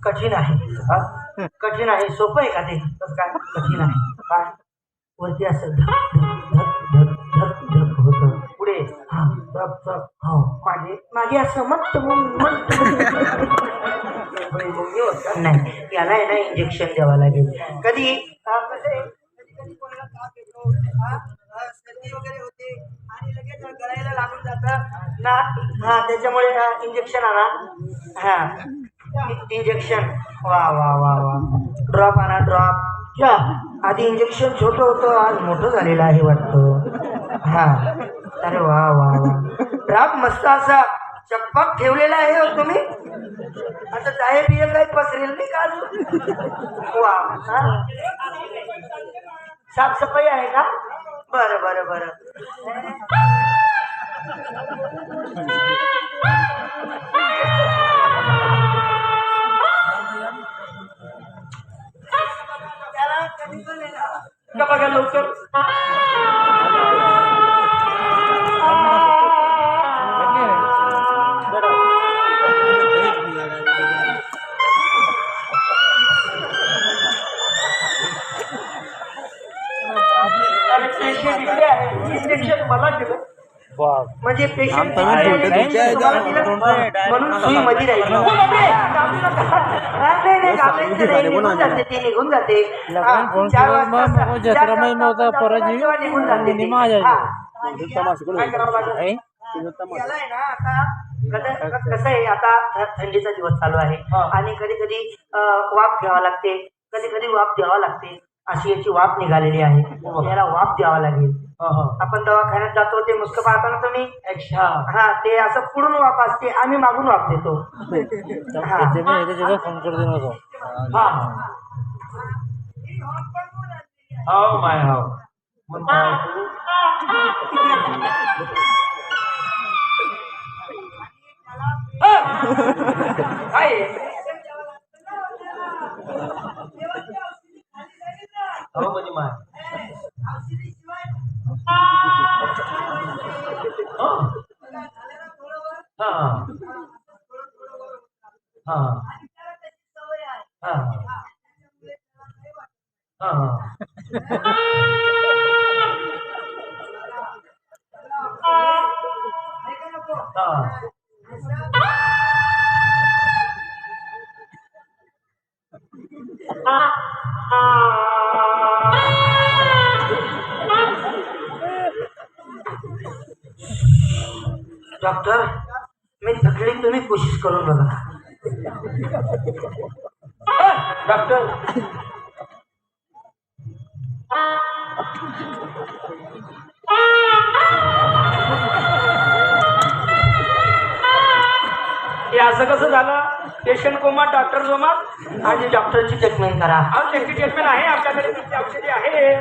कठीण आहे. कठीण आहे. सोपं आहे का ते? तसं काय कठीण आहे काय? वरती असं धक धक धक धक धक होत, पुढे हा धक धक हो, मागे मागे असं मट्ट नाही. याला आहे ना इंजेक्शन द्यावं लागेल. कधी कसं आहे, कधी कोणाला ताप येतो, सर्दी वगैरे होते आणि लगेच गळायला लागून जातं ना. हा, त्याच्यामुळे इंजेक्शन आणा. हा, इंजेक्शन. वा वा वा वा. ड्रॉप आणा, ड्रॉप. क्या आधी इंजेक्शन छोटं होतं, आज मोठं झालेलं आहे वाटतं. हा, अरे वा वा वा. ड्रॉप मस्त असा चप्पक ठेवलेला आहे हो तुम्ही. आता जाय बिय काही पसरेल नाही का अजून? वा. साफसफाई आहे का? बरं बरं बरं. बघा लवकर. इंजेक्शन मला दिलं म्हणजे पेशंट म्हणून सुई मध्ये राहील. निघून जाते ती, निघून जाते. 4 वाजता निघून जाते. याला आहे ना आता कसं आहे, आता थंडीचा दिवस चालू आहे आणि कधी कधी वाफ घ्यावा लागते, कधी कधी वाफ द्यावा लागते. अशी याची वाफ निघालेली आहे. याला वाफ द्यावा लागेल. आपण दवाखान्यात जातो ते मुस्क पाहता ना तुम्ही. हा, ते असं पुढून वाफ असते, आम्ही मागून वाफ देतो. फोन कर देणार. हाव माय हाव काय हो म्हणजे माय डॉक्टर, मी थकली, तुम्ही कोशिश करून बघा. डॉक्टर हे असं कसं झालं? पेशंट कोमा, डॉक्टर जोमा. आणि डॉक्टरची ट्रीटमेंट करा. त्याची ट्रीटमेंट आहे आपल्याकडे, तिची औषधी आहे.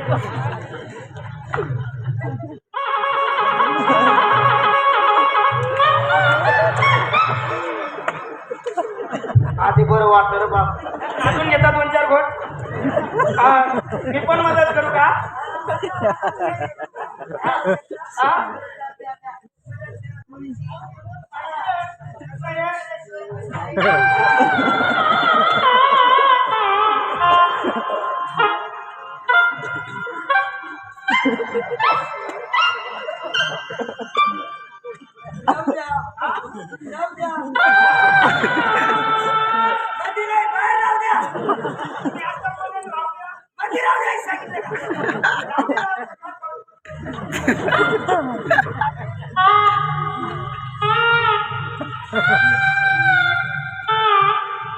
आधी बरं वाटतं बाप. अजून घेता 2-4 घोट. मी पण मदत करू का?